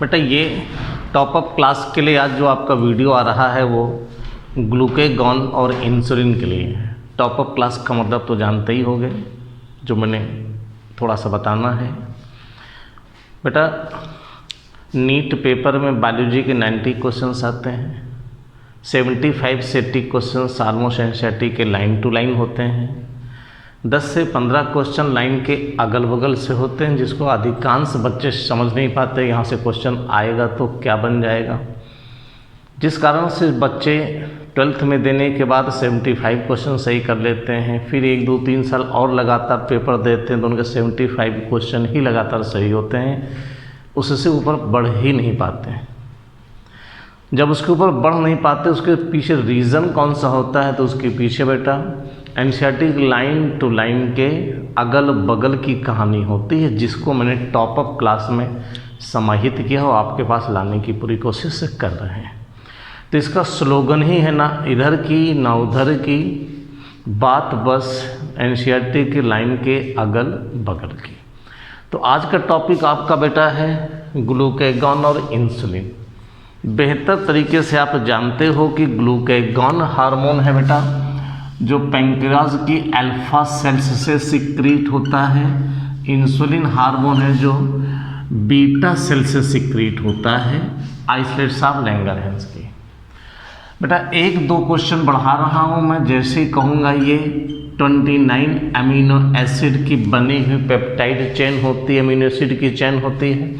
बेटा ये top up class के लिए आज जो आपका वीडियो आ रहा है वो ग्लूकेगॉन और इंसुलिन के लिए है। टॉपअप क्लास का मतलब तो जानते ही होंगे, जो मैंने थोड़ा सा बताना है। बेटा नीट पेपर में बायोलॉजी के 90 क्वेश्चंस आते हैं, 75 से 80 क्वेश्चंस ऑलमोस्ट एनसीईआरटी के लाइन टू लाइन होते हैं, 10 से 15 क्वेश्चन लाइन के अगल बगल से होते हैं, जिसको अधिकांश बच्चे समझ नहीं पाते यहाँ से क्वेश्चन आएगा तो क्या बन जाएगा, जिस कारण से बच्चे 12th में देने के बाद 75 क्वेश्चन सही कर लेते हैं, फिर 1, 2, 3 साल और लगातार पेपर देते हैं तो उनके 75 क्वेश्चन ही लगातार सही होते हैं, उससे ऊपर बढ़ ही नहीं पाते हैं। जब उसके ऊपर बढ़ नहीं पाते उसके पीछे रीज़न कौन सा होता है, तो उसके पीछे बेटा एनसीईआरटी लाइन टू लाइन के अगल बगल की कहानी होती है, जिसको मैंने टॉपअप क्लास में समाहित किया और आपके पास लाने की पूरी कोशिश कर रहे हैं। तो इसका स्लोगन ही है ना इधर की ना उधर की बात, बस एनसीईआरटी की लाइन के अगल बगल की। तो आज का टॉपिक आपका बेटा है ग्लूकेगॉन और इंसुलिन। बेहतर तरीके से आप जानते हो कि ग्लूकेगॉन हार्मोन है बेटा जो पैंक्रियाज की अल्फा सेल्स से सिक्रीट होता है, इंसुलिन हार्मोन है जो बीटा सेल से सिक्रीट होता है। आइसोलेट्स ऑफ लैंगरहैंस की बेटा 1-2 क्वेश्चन बढ़ा रहा हूँ मैं, जैसे ही कहूँगा ये 29 अमीनो एसिड की बनी हुई पेप्टाइड चेन होती है, अमीनो एसिड की चेन होती है।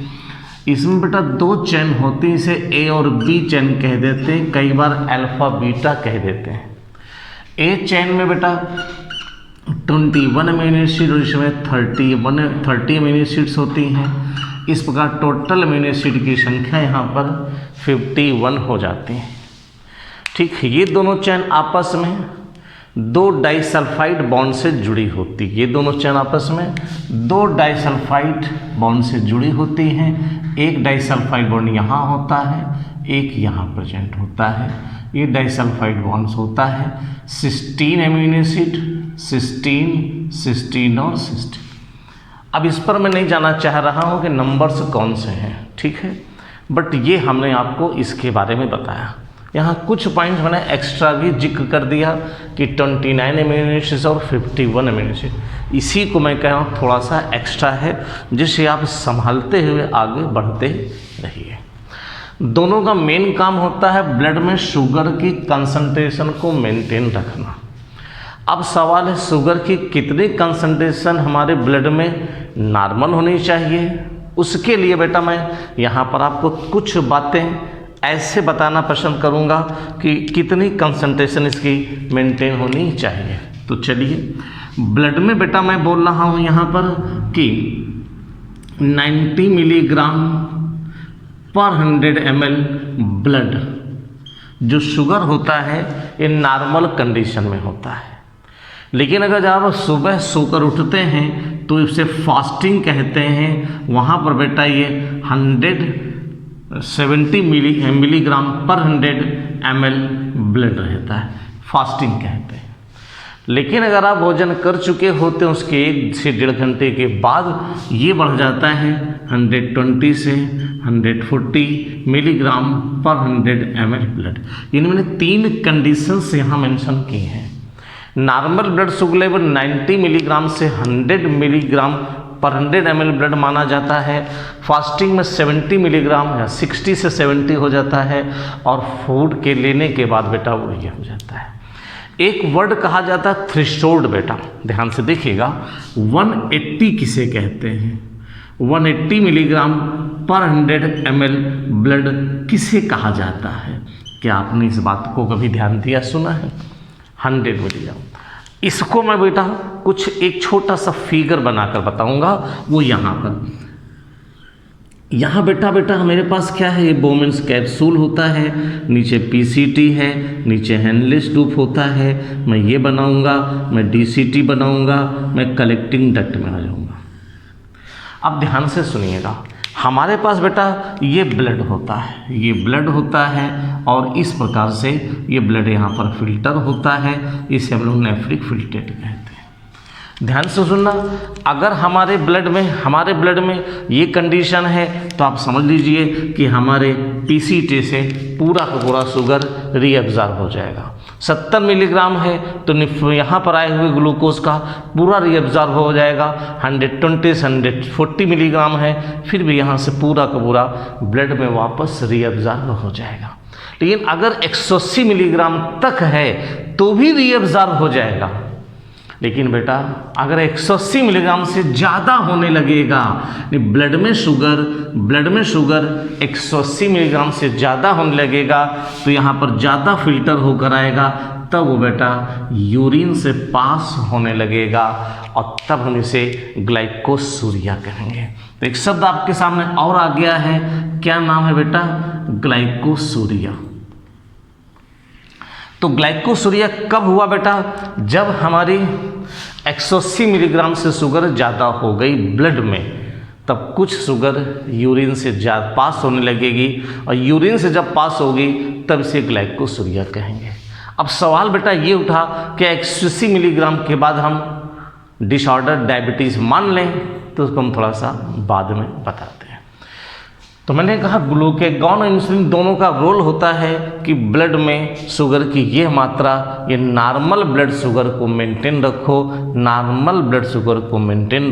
इसमें बेटा 2 चेन होती है, इसे ए और बी चेन कह देते हैं, कई बार अल्फा बीटा कह देते हैं। ए चेन में बेटा 21 अमीनो एसिड और इसमें 30 अमीनो एसिड्स होती हैं। इस प्रकार टोटल अमीनो एसिड की संख्या यहाँ पर 51 हो जाती है। ठीक है, ये दोनों चेन आपस में 2 डाइसल्फाइड बॉन्ड से जुड़ी होती है। ये दोनों चेन आपस में 2 डाइसल्फाइड बॉन्ड से जुड़ी होती हैं। एक डाइसल्फाइड बॉन्ड यहाँ होता है, एक यहाँ प्रेजेंट होता है। ये डाइसल्फाइड बॉन्ड्स होता है सिस्टीन अमीनो एसिड, सिस्टीन और सिस्टीन। अब इस पर मैं नहीं जाना चाह रहा हूँ कि नंबर्स कौन से हैं, ठीक है, बट ये हमने आपको इसके बारे में बताया। यहाँ कुछ पॉइंट्स मैंने एक्स्ट्रा भी जिक्र कर दिया कि 29 अमीनो एसिड और 51 अमीनो एसिड, इसी को मैं कह रहा हूँ थोड़ा सा एक्स्ट्रा है, जिससे आप संभालते हुए आगे बढ़ते रहिए। दोनों का मेन काम होता है ब्लड में शुगर की कंसंट्रेशन को मेंटेन रखना। अब सवाल है शुगर की कितनी कंसंट्रेशन हमारे ब्लड में नॉर्मल होनी चाहिए। उसके लिए बेटा मैं यहाँ पर आपको कुछ बातें ऐसे बताना पसंद करूँगा कि कितनी कंसंट्रेशन इसकी मेंटेन होनी चाहिए। तो चलिए, ब्लड में बेटा मैं बोल रहा हूँ यहाँ पर कि 90 मिलीग्राम पर 100 ml ब्लड जो शुगर होता है ये नॉर्मल कंडीशन में होता है। लेकिन अगर जब आप सुबह सोकर उठते हैं तो इसे फास्टिंग कहते हैं, वहाँ पर बेटा ये 170 मिलीग्राम पर 100 ml ब्लड रहता है, फास्टिंग कहते हैं। लेकिन अगर आप भोजन कर चुके होते हैं उसके 1 से 1.5 घंटे के बाद ये बढ़ जाता है 120 से 140 मिलीग्राम पर 100 ml ब्लड। इनमें 3 कंडीशंस यहाँ मेंशन की हैं। Normal blood sugar level 90 milligram से 100 मिलीग्राम पर 100 ml ब्लड माना जाता है। फास्टिंग में 70 मिलीग्राम या 60 से 70 हो जाता है, और फूड के लेने के बाद बेटा वो ये हो जाता है। एक वर्ड कहा जाता है थ्रेशोल्ड, बेटा ध्यान से देखिएगा। 180 किसे कहते हैं, 180 मिलीग्राम पर 100 ml ब्लड किसे कहा जाता है? क्या आपने इस बात को कभी ध्यान दिया, सुना है? 100 मिलीग्राम। इसको मैं बेटा कुछ एक छोटा सा फिगर बनाकर बताऊंगा। वो यहाँ पर, यहाँ बेटा मेरे पास क्या है, ये बोमेन्स कैप्सूल होता है, नीचे पीसीटी है, नीचे हेनलेस लूप होता है। मैं ये बनाऊंगा, मैं डीसीटी बनाऊंगा, मैं कलेक्टिंग डक्ट में आ जाऊंगा। अब ध्यान से सुनिएगा, हमारे पास बेटा ये ब्लड होता है, ये ब्लड होता है, और इस प्रकार से ये ब्लड यहाँ पर फिल्टर होता है, इसे हम लोग नेफ्रिक फिल्ट्रेट कहते हैं। ध्यान से सुनना, अगर हमारे ब्लड में ये कंडीशन है तो आप समझ लीजिए कि हमारे पीसीटी से पूरा का पूरा शुगर रीअब्जॉर्ब हो जाएगा। 70 मिलीग्राम है तो यहाँ पर आए हुए ग्लूकोज का पूरा रीअब्जॉर्ब हो जाएगा। 140 मिलीग्राम है, फिर भी यहाँ से पूरा का पूरा ब्लड में वापस रीअब्जॉर्ब हो जाएगा। लेकिन अगर 180 मिलीग्राम तक है तो भी रीअब्जॉर्ब हो जाएगा। लेकिन बेटा अगर 180 मिलीग्राम से ज़्यादा होने लगेगा, ब्लड में शुगर 180 मिलीग्राम से ज़्यादा होने लगेगा तो यहाँ पर ज़्यादा फिल्टर होकर आएगा, तब वो बेटा यूरिन से पास होने लगेगा और तब हम इसे ग्लाइकोसूरिया कहेंगे। तो एक शब्द आपके सामने और आ गया है, क्या नाम है बेटा? ग्लाइकोसूरिया। तो ग्लाइकोसूरिया कब हुआ बेटा? जब हमारी 180 मिलीग्राम से शुगर ज़्यादा हो गई ब्लड में, तब कुछ शुगर यूरिन से ज़्यादा पास होने लगेगी और यूरिन से जब पास होगी तब इसे ग्लाइकोसूरिया कहेंगे। अब सवाल बेटा ये उठा कि 180 मिलीग्राम के बाद हम डिसऑर्डर डायबिटीज़ मान लें, तो उसको हम थोड़ा सा बाद में बताते हैं। तो मैंने कहा ग्लूकेगॉन और इंसुलिन दोनों का रोल होता है कि ब्लड में शुगर की ये मात्रा, ये नॉर्मल ब्लड शुगर को मेंटेन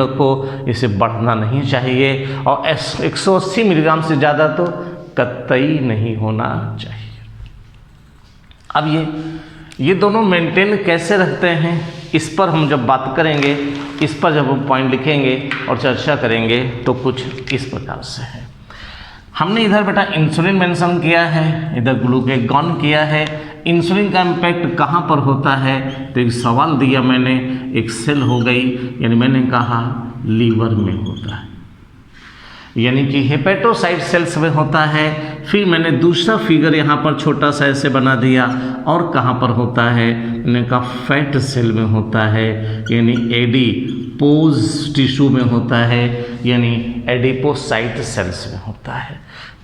रखो, इसे बढ़ना नहीं चाहिए और 180 मिलीग्राम से ज़्यादा तो कतई नहीं होना चाहिए। अब ये दोनों मेंटेन कैसे रखते हैं, इस पर हम जब बात करेंगे, इस पर जब हम पॉइंट लिखेंगे और चर्चा करेंगे तो कुछ इस प्रकार से है। हमने इधर बेटा इंसुलिन मेंशन किया है, इधर ग्लूकेगॉन किया है। इंसुलिन का इम्पैक्ट कहाँ पर होता है? तो एक सवाल दिया मैंने, एक सेल हो गई, यानी मैंने कहा लीवर में होता है, यानी कि हेपेटोसाइट सेल्स में होता है। फिर मैंने दूसरा फिगर यहाँ पर छोटा सा ऐसे बना दिया, और कहाँ पर होता है? मैंने कहा फैट सेल में होता है, यानी एडिपोज टिश्यू में होता है, यानी एडिपोसाइट सेल्स में होता है।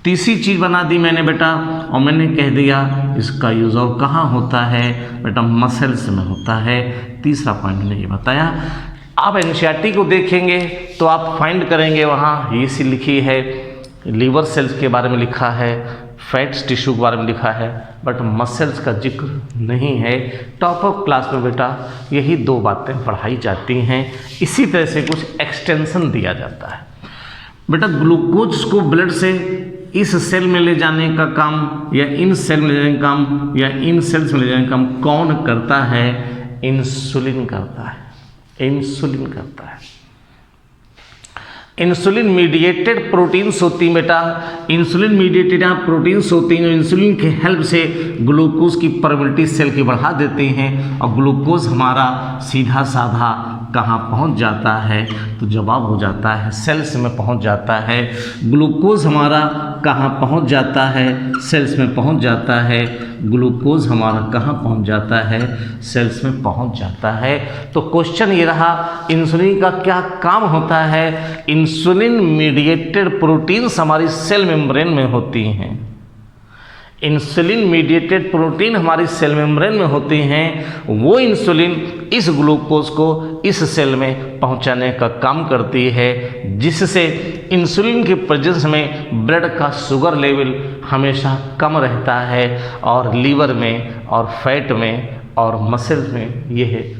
तीसरी चीज़ बना दी मैंने बेटा, और मैंने कह दिया इसका यूज़ और कहाँ होता है बेटा? मसल्स में होता है। तीसरा पॉइंट मैंने ये बताया। आप एनसीईआरटी को देखेंगे तो आप फाइंड करेंगे वहाँ ये सी लिखी है, लीवर सेल्स के बारे में लिखा है, फैट्स टिश्यू के बारे में लिखा है, बट मसल्स का जिक्र नहीं है। टॉप ऑफ क्लास में बेटा यही दो बातें पढ़ाई जाती हैं, इसी तरह से कुछ एक्सटेंशन दिया जाता है। बेटा ग्लूकोज को ब्लड से इस सेल में ले जाने का काम, या इन सेल में ले जाने का काम, या इन सेल्स में ले जाने का काम कौन करता है? इंसुलिन करता है। इंसुलिन मीडिएटेड प्रोटीन्स होती हैं बेटा, इंसुलिन मीडिएटेड यहाँ प्रोटीन्स होती हैं, इंसुलिन की हेल्प से ग्लूकोज की परमिलिटी सेल की बढ़ा देते हैं, और ग्लूकोज हमारा सीधा साधा कहाँ पहुँच जाता है? तो जवाब हो जाता है सेल्स में पहुँच जाता है। ग्लूकोज हमारा कहाँ पहुँच जाता है? सेल्स में पहुँच जाता है। ग्लूकोज हमारा कहाँ पहुँच जाता है? सेल्स में पहुँच जाता है। तो क्वेश्चन ये रहा, इंसुलिन का क्या काम होता है? इंसुलिन मीडिएटेड प्रोटीन्स हमारी सेल मेम्ब्रेन में होती हैं। इंसुलिन मीडिएटेड प्रोटीन हमारी सेल मेम्ब्रेन में होती हैं। वो इंसुलिन इस ग्लूकोज को इस सेल में पहुंचाने का काम करती है, जिससे इंसुलिन के प्रेजेंस में ब्लड का शुगर लेवल हमेशा कम रहता है, और लीवर में और फैट में और मसल्स में यह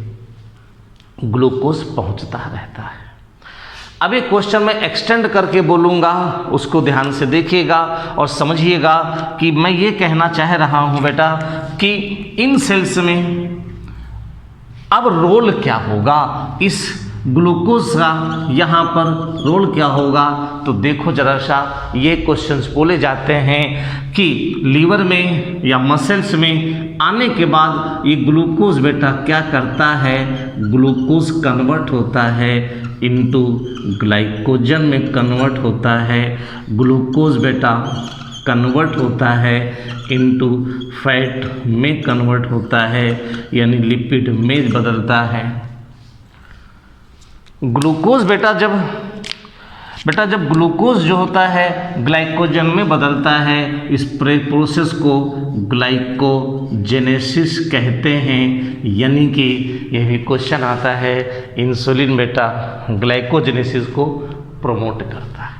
ग्लूकोज पहुंचता रहता है। अब ये क्वेश्चन मैं एक्सटेंड करके बोलूँगा, उसको ध्यान से देखिएगा और समझिएगा कि मैं ये कहना चाह रहा हूँ बेटा कि इन सेल्स में अब रोल क्या होगा, इस ग्लूकोज का यहाँ पर रोल क्या होगा। तो देखो जरा सा, ये क्वेश्चंस बोले जाते हैं कि लीवर में या मसल्स में आने के बाद ये ग्लूकोज बेटा क्या करता है? ग्लूकोज कन्वर्ट होता है इनटू ग्लाइकोजन में कन्वर्ट होता है। ग्लूकोज बेटा कन्वर्ट होता है इनटू फैट में कन्वर्ट होता है, यानी लिपिड में बदलता है। ग्लूकोज बेटा जब बेटा जब ग्लूकोज जो होता है ग्लाइकोजन में बदलता है, इस प्रोसेस को ग्लाइकोजेनेसिस कहते हैं। यानी कि यह भी क्वेश्चन आता है, इंसुलिन बेटा ग्लाइकोजेनेसिस को प्रमोट करता है।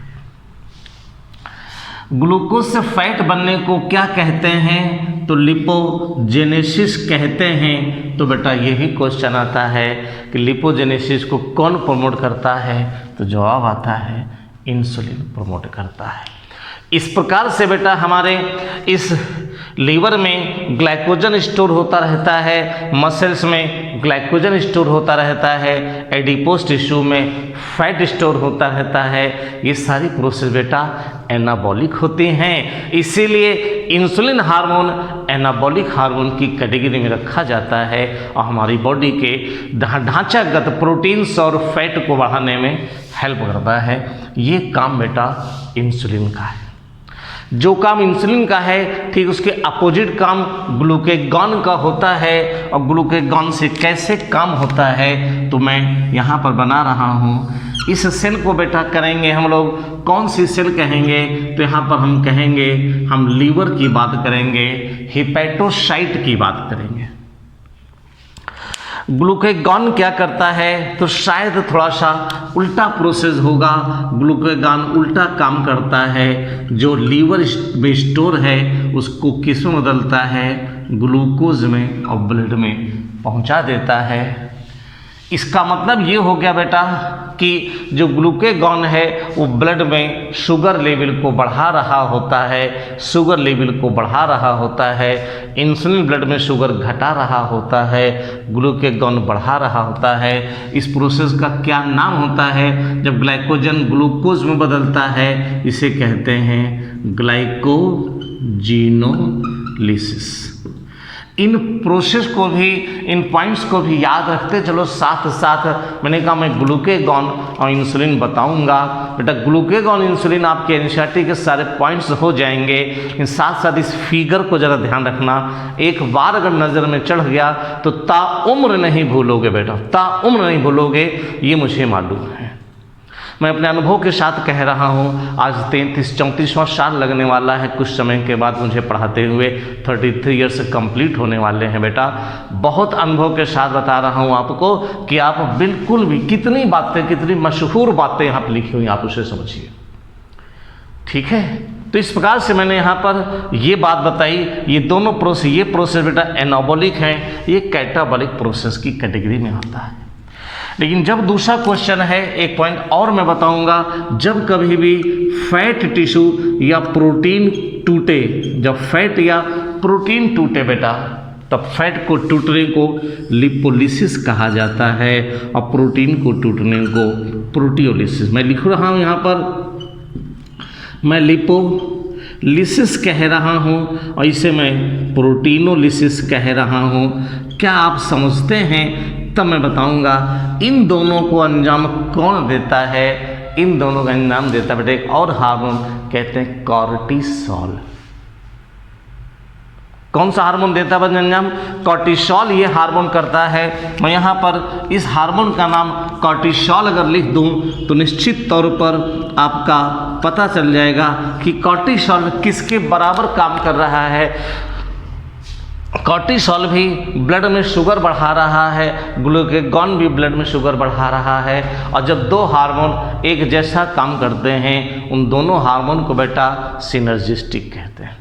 ग्लूकोज से फैट बनने को क्या कहते हैं? तो लिपोजेनेसिस कहते हैं। तो बेटा यही क्वेश्चन आता है कि लिपोजेनेसिस को कौन प्रमोट करता है? तो जवाब आता है इंसुलिन प्रमोट करता है। इस प्रकार से बेटा हमारे इस लीवर में ग्लाइकोजन स्टोर होता रहता है, मसल्स में ग्लाइकोजन स्टोर होता रहता है, एडिपोज टिश्यू में फैट स्टोर होता रहता है। ये सारी प्रोसेस बेटा एनाबॉलिक होती हैं। इसीलिए इंसुलिन हार्मोन एनाबॉलिक हार्मोन की कैटेगरी में रखा जाता है और हमारी बॉडी के ढांचागत प्रोटीन्स और फैट को बढ़ाने में हेल्प करता है। ये काम बेटा इंसुलिन का है। जो काम इंसुलिन का है ठीक उसके अपोजिट काम ग्लूकेगॉन का होता है। और ग्लूकेगॉन से कैसे काम होता है तो मैं यहाँ पर बना रहा हूँ। इस सेल को बेटा करेंगे हम लोग, कौन सी सेल कहेंगे? तो यहाँ पर हम कहेंगे, हम लीवर की बात करेंगे, हिपैटोसाइट की बात करेंगे। ग्लूकेगॉन क्या करता है? तो शायद थोड़ा सा उल्टा प्रोसेस होगा। ग्लूकेगॉन उल्टा काम करता है, जो लीवर में स्टोर है उसको किस में बदलता है? ग्लूकोज में और ब्लड में पहुंचा देता है। इसका मतलब ये हो गया बेटा कि जो ग्लूकेगॉन है वो ब्लड में शुगर लेवल को बढ़ा रहा होता है, शुगर लेवल को बढ़ा रहा होता है। इंसुलिन ब्लड में शुगर घटा रहा होता है, ग्लूकेगॉन बढ़ा रहा होता है। इस प्रोसेस का क्या नाम होता है? जब ग्लाइकोजन ग्लूकोज में बदलता है इसे कहते हैं ग्लाइकोजिनोलिसिस। इन प्रोसेस को भी, इन पॉइंट्स को भी याद रखते चलो। साथ साथ मैंने कहा मैं ग्लूकेगॉन और इंसुलिन बताऊंगा। बेटा ग्लूकेगॉन इंसुलिन आपके एनसीईआरटी के सारे पॉइंट्स हो जाएंगे। इन साथ साथ इस फिगर को ज़रा ध्यान रखना। एक बार अगर नज़र में चढ़ गया तो ताउम्र नहीं भूलोगे बेटा, ताउम्र नहीं भूलोगे, ये मुझे मालूम है। मैं अपने अनुभव के साथ कह रहा हूँ। आज 33-34वां साल लगने वाला है कुछ समय के बाद मुझे पढ़ाते हुए। 33 ईयर्स कंप्लीट होने वाले हैं बेटा। बहुत अनुभव के साथ बता रहा हूँ आपको कि आप बिल्कुल भी कितनी बातें, कितनी मशहूर बातें यहाँ पर लिखी हुई आप उसे समझिए, ठीक है। तो इस प्रकार से मैंने यहाँ पर ये बात बताई। ये दोनों प्रोसेस, ये प्रोसेस बेटा एनाबॉलिक है, ये कैटाबॉलिक प्रोसेस की कैटेगरी में आता है। लेकिन जब दूसरा क्वेश्चन है, एक पॉइंट और मैं बताऊंगा, जब कभी भी फैट टिश्यू या प्रोटीन टूटे, जब फैट या प्रोटीन टूटे बेटा, तब फैट को टूटने को लिपोलिसिस कहा जाता है और प्रोटीन को टूटने को प्रोटियोलिसिस। मैं लिख रहा हूँ यहाँ पर, मैं लिपोलिसिस कह रहा हूँ और इसे मैं प्रोटीनोलिसिस कह रहा हूँ। क्या आप समझते हैं? तब मैं बताऊंगा इन दोनों को अंजाम कौन देता है। इन दोनों का अंजाम देता है बेटा एक और हार्मोन, कहते हैं कॉर्टिसोल। कौन सा हार्मोन देता है अंजाम? कॉर्टिसोल ये हार्मोन करता है। मैं यहाँ पर इस हार्मोन का नाम कॉर्टिसोल अगर लिख दूँ तो निश्चित तौर पर आपका पता चल जाएगा कि कॉर्टिसोल किसके बराबर काम कर रहा है। कॉर्टिसोल भी ब्लड में शुगर बढ़ा रहा है, ग्लूकेगॉन भी ब्लड में शुगर बढ़ा रहा है। और जब दो हार्मोन एक जैसा काम करते हैं उन दोनों हार्मोन को बेटा सिनर्जिस्टिक कहते हैं।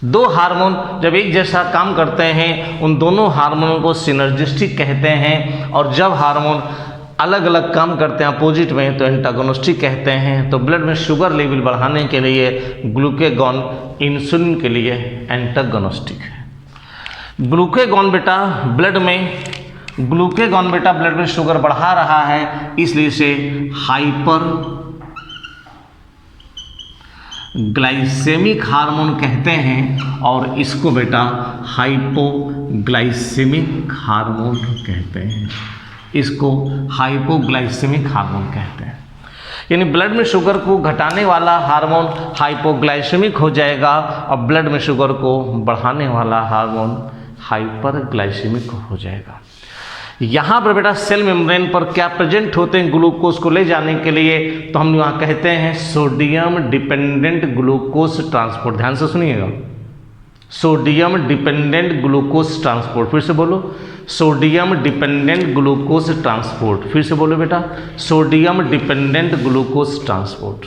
दो हार्मोन जब एक जैसा काम करते हैं उन दोनों हार्मोनों को सिनर्जिस्टिक कहते हैं। और जब हार्मोन अलग अलग काम करते हैं अपोजिट में तो एंटागोनिस्टिक कहते हैं। तो ब्लड में शुगर लेवल बढ़ाने के लिए ग्लूकेगॉन इंसुलिन के लिए एंटागोनिस्टिक है। ग्लूकेगॉन बेटा ब्लड में शुगर बढ़ा रहा है, इसलिए इसे हाइपर ग्लाइसेमिक हार्मोन कहते हैं और इसको बेटा हाइपोग्लाइसेमिक हार्मोन कहते हैं। इसको हाइपोग्लाइसेमिक हार्मोन कहते हैं। यानी ब्लड में शुगर को घटाने वाला हार्मोन हाइपोग्लाइसेमिक हो जाएगा और ब्लड में शुगर को बढ़ाने वाला हार्मोन हाइपरग्लाइसेमिक हो जाएगा। यहाँ पर बेटा सेल मेम्ब्रेन पर क्या प्रेजेंट होते हैं ग्लूकोज को ले जाने के लिए, तो हम यहाँ कहते हैं सोडियम डिपेंडेंट ग्लूकोज ट्रांसपोर्ट। ध्यान से सुनिएगा, सोडियम डिपेंडेंट ग्लूकोज ट्रांसपोर्ट। फिर से बोलो, सोडियम डिपेंडेंट ग्लूकोज ट्रांसपोर्ट। फिर से बोलो बेटा, सोडियम डिपेंडेंट ग्लूकोज ट्रांसपोर्ट।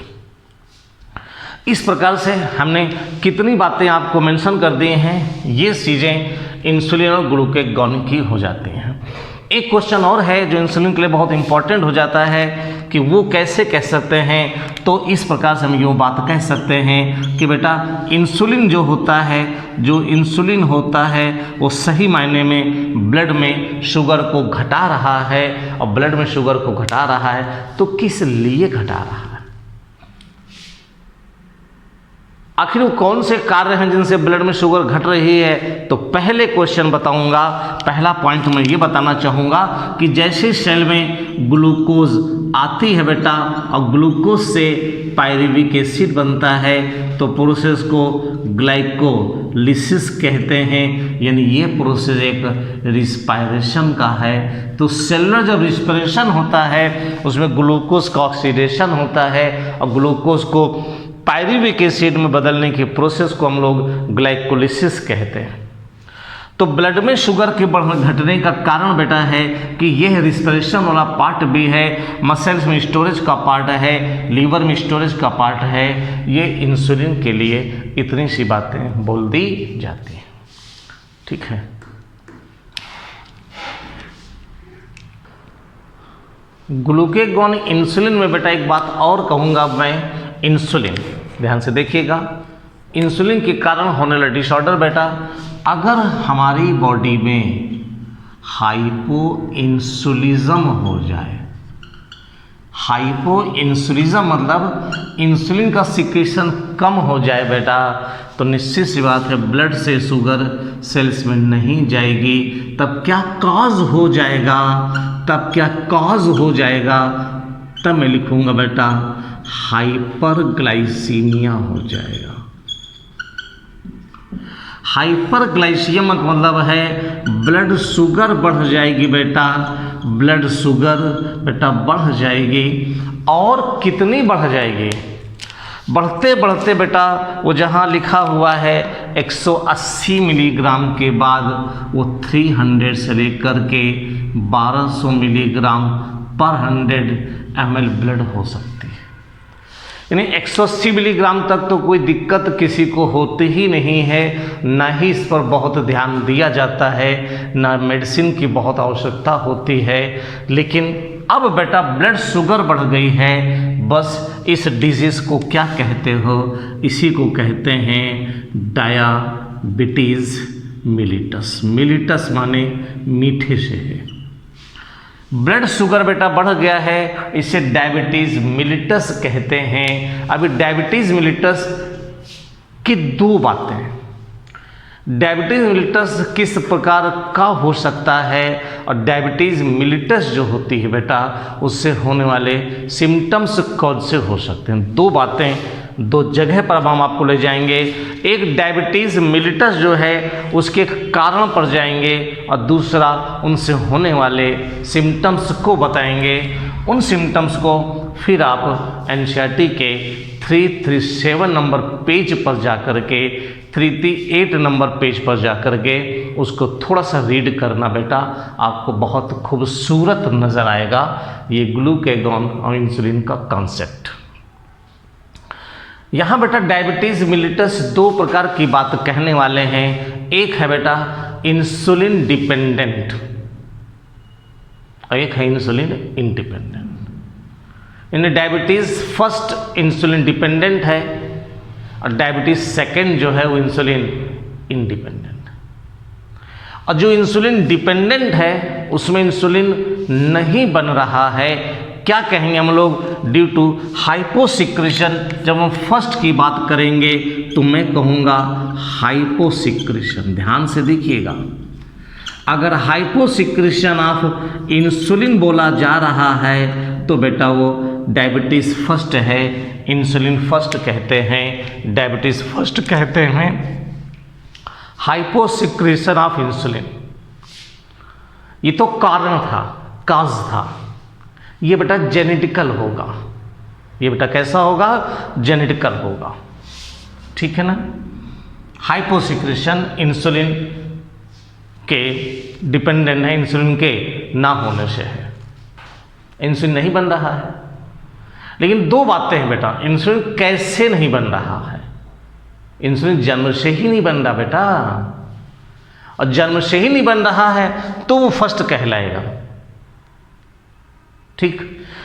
इस प्रकार से हमने कितनी बातें आपको मेंशन कर दी हैं, ये चीज़ें इंसुलिन और ग्लूकेगॉन की हो जाती हैं। एक क्वेश्चन और है जो इंसुलिन के लिए बहुत इंपॉर्टेंट हो जाता है कि वो कैसे कह सकते हैं, तो इस प्रकार से हम यूँ बात कह सकते हैं कि बेटा इंसुलिन जो होता है, जो इंसुलिन होता है वो सही मायने में ब्लड में शुगर को घटा रहा है, और ब्लड में शुगर को घटा रहा है तो किस लिए घटा रहा है, आखिर वो कौन से कार्य हैं जिनसे ब्लड में शुगर घट रही है। तो पहले क्वेश्चन बताऊंगा, पहला पॉइंट मैं ये बताना चाहूँगा कि जैसे सेल में ग्लूकोज आती है बेटा और ग्लूकोज से पायरुविक एसिड बनता है तो प्रोसेस को ग्लाइकोलिसिस कहते हैं, यानी ये प्रोसेस एक रिस्पायरेशन का है। तो सेलुलर जब रिस्पिरेशन होता है उसमें ग्लूकोज का ऑक्सीडेशन होता है और ग्लूकोज को पायरुविक एसिड में बदलने की प्रोसेस को हम लोग ग्लाइकोलिसिस कहते हैं। तो ब्लड में शुगर के घटने का कारण बेटा है कि यह रिस्पिरेशन वाला पार्ट भी है, मसल्स में स्टोरेज का पार्ट है, लीवर में स्टोरेज का पार्ट है। ये इंसुलिन के लिए इतनी सी बातें बोल दी जाती हैं, ठीक है। ग्लूकेगॉन इंसुलिन में बेटा एक बात और कहूँगा मैं, इंसुलिन ध्यान से देखिएगा, इंसुलिन के कारण होने वाला डिसऑर्डर बेटा, अगर हमारी बॉडी में हाइपो इंसुलिज्म हो जाए, हाइपो इंसुलिज्म मतलब इंसुलिन का सिक्रेशन कम हो जाए बेटा, तो निश्चित सी बात है ब्लड से शुगर सेल्स में नहीं जाएगी। तब क्या कॉज हो जाएगा, तब क्या कॉज हो जाएगा, तब मैं लिखूंगा बेटा हाइपरग्लाइसीमिया हो जाएगा। हाइपरग्लाइसीमिया का मतलब है ब्लड शुगर बढ़ जाएगी बेटा, ब्लड शुगर बेटा बढ़ जाएगी। और कितनी बढ़ जाएगी, बढ़ते बढ़ते बेटा वो जहाँ लिखा हुआ है 180 मिलीग्राम के बाद वो 300 से लेकर के 1200 मिलीग्राम पर 100 ml ब्लड हो सकती है। यानी 180 मिलीग्राम तक तो कोई दिक्कत किसी को होती ही नहीं है, ना ही इस पर बहुत ध्यान दिया जाता है, ना मेडिसिन की बहुत आवश्यकता होती है। लेकिन अब बेटा ब्लड शुगर बढ़ गई है, बस इस डिजीज़ को क्या कहते हो, इसी को कहते हैं डायबिटीज़ मिलिटस। मिलिटस माने मीठे से है। ब्लड शुगर बेटा बढ़ गया है, इसे डायबिटीज़ मिलिटस कहते हैं। अभी डायबिटीज़ मिलिटस की दो बातें, डायबिटीज़ मिलिटस किस प्रकार का हो सकता है और डायबिटीज़ मिलिटस जो होती है बेटा उससे होने वाले सिम्टम्स कौन से हो सकते हैं। दो बातें, दो जगह पर अब हम आपको ले जाएंगे। एक डायबिटीज़ मिलिटस जो है उसके कारण पर जाएंगे और दूसरा उनसे होने वाले सिम्टम्स को बताएंगे। उन सिम्टम्स को फिर आप एनसीईआरटी के 337 नंबर पेज पर जा कर के 338 नंबर पेज पर जा कर के उसको थोड़ा सा रीड करना बेटा, आपको बहुत खूबसूरत नज़र आएगा ये ग्लूकेगॉन और इंसुलिन का कॉन्सेप्ट। यहाँ बेटा डायबिटीज़ मिलिटस दो प्रकार की बात कहने वाले हैं। एक है बेटा इंसुलिन डिपेंडेंट और एक है इंसुलिन इंडिपेंडेंट। इन डायबिटीज़ फर्स्ट इंसुलिन डिपेंडेंट है और डायबिटीज़ सेकंड जो है वो इंसुलिन इंडिपेंडेंट। और जो इंसुलिन डिपेंडेंट है उसमें इंसुलिन नहीं बन रहा है, क्या कहेंगे हम लोग, ड्यू टू हाइपोसिक्रेशन। जब हम फर्स्ट की बात करेंगे तो मैं कहूँगा हाइपोसिक्रेशन। ध्यान से देखिएगा, अगर हाइपोसिक्रेशन ऑफ इंसुलिन बोला जा रहा है तो बेटा वो डायबिटीज़ फर्स्ट है, इंसुलिन फर्स्ट कहते हैं, डायबिटीज़ फर्स्ट कहते हैं। हाइपोसिक्रेशन ऑफ इंसुलिन, ये तो कारण था, काज था। ये बेटा जेनेटिकल होगा, ये बेटा कैसा होगा, जेनेटिकल होगा, ठीक है ना। हाइपोसिक्रेशन इंसुलिन के डिपेंडेंट है, इंसुलिन के ना होने से है, इंसुलिन नहीं बन रहा है। लेकिन दो बातें हैं बेटा, इंसुलिन कैसे नहीं बन रहा है। इंसुलिन जन्म से ही नहीं बन रहा बेटा, और जन्म से ही नहीं बन रहा है तो वो फर्स्ट कहलाएगा, ठीक।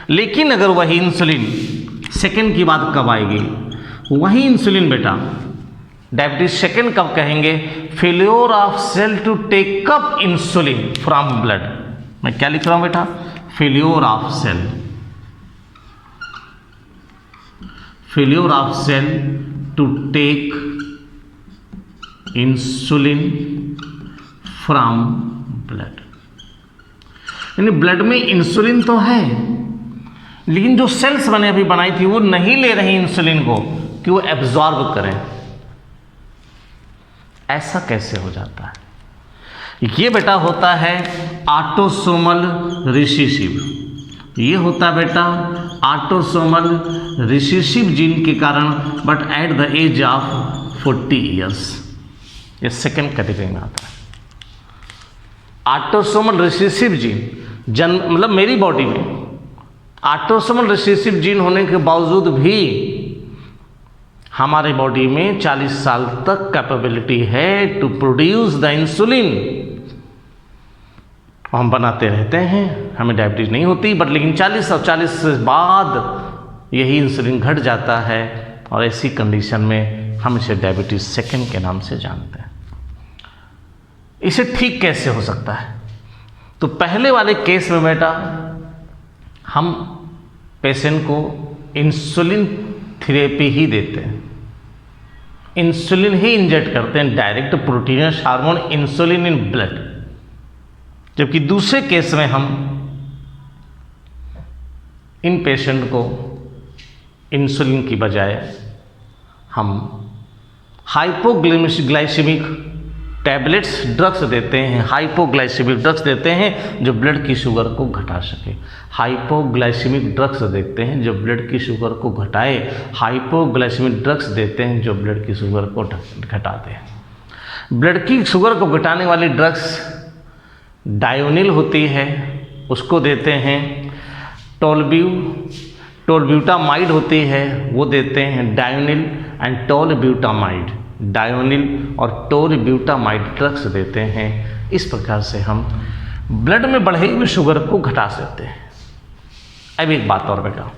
लेकिन अगर वही इंसुलिन, सेकंड की बात कब आएगी, वही इंसुलिन बेटा डायबिटीज सेकंड कब कहेंगे, failure of cell to take up insulin from blood. मैं क्या लिख रहा हूं बेटा, failure of cell, failure of cell to take insulin from blood. यानी ब्लड में इंसुलिन तो है, लेकिन जो सेल्स मैंने अभी बनाई थी वो नहीं ले रही इंसुलिन को कि वो एब्जॉर्ब करें। ऐसा कैसे हो जाता है, ये बेटा होता है ऑटोसोमल रिसेसिव, ये होता है बेटा ऑटोसोमल रिसेसिव जीन के कारण, but at the age of 40 years, ये सेकेंड कैटेगरी में आता है। ऑटोसोमल रिसेसिव जीन जन्म मतलब मेरी बॉडी में ऑटोसोमल रिसेसिव जीन होने के बावजूद भी हमारे बॉडी में 40 साल तक कैपेबिलिटी है टू प्रोड्यूस द इंसुलिन। हम बनाते रहते हैं, हमें डायबिटीज नहीं होती, बट लेकिन 40 और 40 से बाद यही इंसुलिन घट जाता है, और ऐसी कंडीशन में हम इसे डायबिटीज सेकंड के नाम से जानते हैं। इसे ठीक कैसे हो सकता है, तो पहले वाले केस में बेटा हम पेशेंट को इंसुलिन थेरेपी ही देते हैं, इंसुलिन ही इंजेक्ट करते हैं, direct proteins hormone insulin in blood. जबकि दूसरे केस में हम इन पेशेंट को इंसुलिन की बजाय हम हाइपोग्लाइसेमिक टैबलेट्स ड्रग्स देते हैं, हाइपोग्लाइसेमिक ड्रग्स देते हैं जो ब्लड की शुगर को घटा सके। हाइपोग्लाइसेमिक ड्रग्स देते हैं जो ब्लड की शुगर को घटाए, हाइपोग्लाइसेमिक ड्रग्स देते हैं जो ब्लड की शुगर को घटा दे। ब्लड की शुगर को घटाने वाली ड्रग्स डायोनिल होती है, उसको देते हैं। टोलब्यूटामाइड होती है, वो देते हैं डायोनिल एंड टोलब्यूटामाइड, डायोनिल और टोलब्यूटामाइड ड्रग्स देते हैं। इस प्रकार से हम ब्लड में बढ़े हुए शुगर को घटा सकते हैं। अब एक बात और बेटा,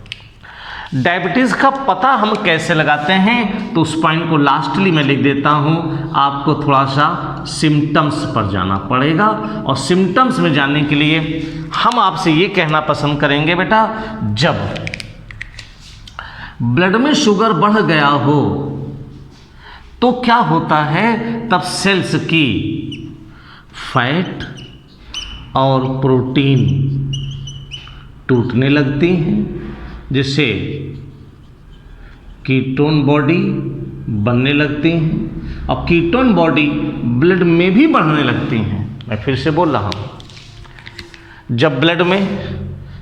डायबिटीज़ का पता हम कैसे लगाते हैं, तो उस पॉइंट को लास्टली मैं लिख देता हूं। आपको थोड़ा सा सिम्टम्स पर जाना पड़ेगा, और सिम्टम्स में जाने के लिए हम आपसे ये कहना पसंद करेंगे बेटा, जब ब्लड में शुगर बढ़ गया हो तो क्या होता है, तब सेल्स की फैट और प्रोटीन टूटने लगती हैं, जिससे कीटोन बॉडी बनने लगती हैं, और कीटोन बॉडी ब्लड में भी बढ़ने लगती हैं। मैं फिर से बोल रहा हूँ, जब ब्लड में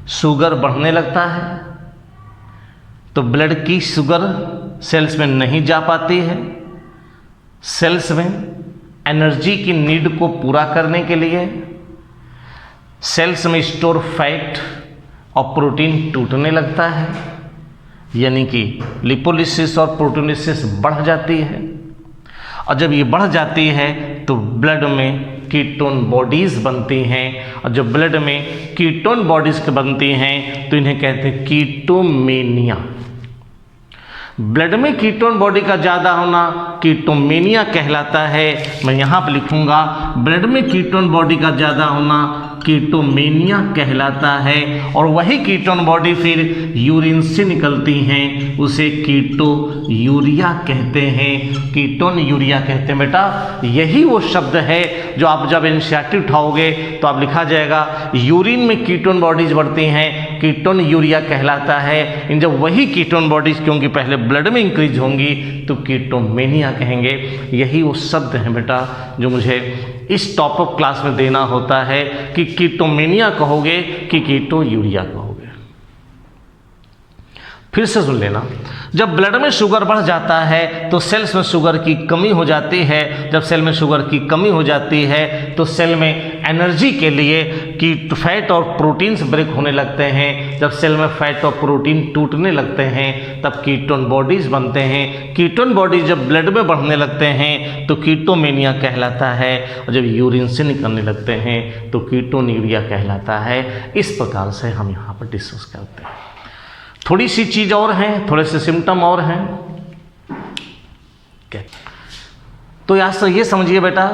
शुगर बढ़ने लगता है तो ब्लड की शुगर सेल्स में नहीं जा पाती है। सेल्स में एनर्जी की नीड को पूरा करने के लिए सेल्स में स्टोर फैट और प्रोटीन टूटने लगता है, यानी कि लिपोलिसिस और प्रोटीनलिसिस बढ़ जाती है। और जब ये बढ़ जाती है तो ब्लड में कीटोन बॉडीज़ बनती हैं, और जब ब्लड में कीटोन बॉडीज़ बनती हैं तो इन्हें कहते हैं कीटोमेनिया। ब्लड में कीटोन बॉडी का ज़्यादा होना कीटोमेनिया कहलाता है। मैं यहाँ पर लिखूँगा, ब्लड में कीटोन बॉडी का ज़्यादा होना कीटोमेनिया कहलाता है, और वही कीटोन बॉडी फिर यूरिन से निकलती हैं, उसे कीटो यूरिया कहते हैं, कीटोन यूरिया कहते हैं। बेटा यही वो शब्द है जो आप जब एनसीईआरटी उठाओगे तो आप लिखा जाएगा यूरिन में कीटोन बॉडीज बढ़ती हैं, कीटोन यूरिया कहलाता है। इन जब वही कीटोन बॉडीज क्योंकि पहले ब्लड में इंक्रीज होंगी तो कीटोमेनिया कहेंगे। यही वो शब्द है बेटा जो मुझे इस टॉपअप क्लास में देना होता है कि कीटोमेनिया कहोगे कि कीटो यूरिया कहोगे। फिर से सुन लेना, जब ब्लड में शुगर बढ़ जाता है तो सेल्स में शुगर की कमी हो जाती है। जब सेल में शुगर की कमी हो जाती है तो सेल में एनर्जी के लिए की फैट और प्रोटीन्स ब्रेक होने लगते हैं। जब सेल में फैट और प्रोटीन टूटने लगते हैं तब कीटोन बॉडीज बनते हैं। कीटोन बॉडीज जब ब्लड में बढ़ने लगते हैं तो कीटोमेनिया कहलाता है, और जब यूरिन से निकलने लगते हैं तो कीटोन्यूरिया कहलाता है। इस प्रकार से हम यहाँ पर डिस्कस करते हैं। थोड़ी सी चीज़ और हैं, थोड़े से सिम्टम और हैं। तो ये समझिए बेटा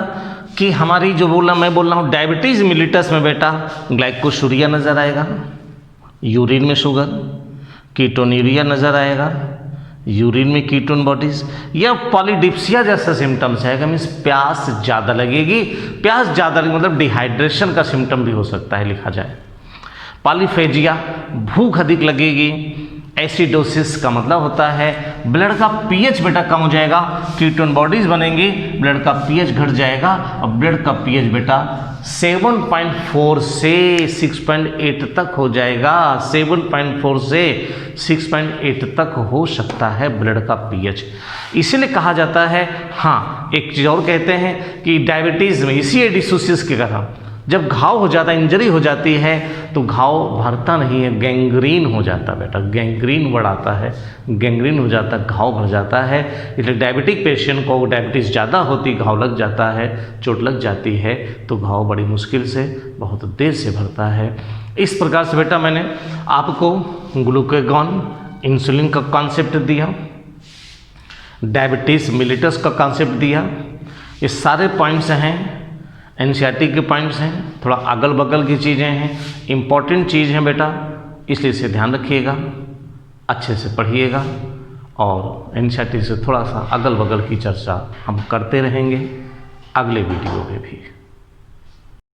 कि हमारी जो मैं बोल रहा हूँ डायबिटीज मिलिटस में बेटा ग्लाइकोशूरिया नज़र आएगा, यूरिन में शुगर, कीटोन्यूरिया नज़र आएगा, यूरिन में कीटोन बॉडीज, या पॉलीडिप्सिया जैसा सिम्टम्स है। मीन्स प्यास ज़्यादा लगेगी। प्यास ज़्यादा मतलब डिहाइड्रेशन का सिम्टम भी हो सकता है लिखा जाए। पॉलीफेजिया भूख अधिक लगेगी। एसिडोसिस का मतलब होता है ब्लड का पीएच बेटा कम हो जाएगा, कीटोन बॉडीज बनेंगी, ब्लड का पीएच घट जाएगा और ब्लड का पीएच बेटा 7.4 से 6.8 तक हो जाएगा। 7.4 से 6.8 तक हो सकता है ब्लड का पीएच। इसीलिए कहा जाता है, हाँ एक चीज़ और कहते हैं कि डायबिटीज़ में इसी एडिसोसिस के कारण जब घाव हो जाता है, इंजरी हो जाती है तो घाव भरता नहीं है, गैंग्रीन हो जाता बेटा, गैंग्रीन वर्ड आता है, गैंग्रीन हो जाता है, घाव भर जाता है। इसलिए डायबिटिक पेशेंट को डायबिटीज़ ज़्यादा होती, घाव लग जाता है, चोट लग जाती है तो घाव बड़ी मुश्किल से बहुत देर से भरता है। इस प्रकार से बेटा मैंने आपको ग्लूकागॉन इंसुलिन का कॉन्सेप्ट दिया, डायबिटीज़ मिलिटस का कॉन्सेप्ट दिया। ये सारे पॉइंट्स हैं, एनसीईआरटी के पॉइंट्स हैं, थोड़ा अगल बगल की चीज़ें हैं, इम्पॉर्टेंट चीज़ हैं बेटा, इसलिए इसे ध्यान रखिएगा, अच्छे से पढ़िएगा और एनसीईआरटी से थोड़ा सा अगल बगल की चर्चा हम करते रहेंगे अगले वीडियो में भी।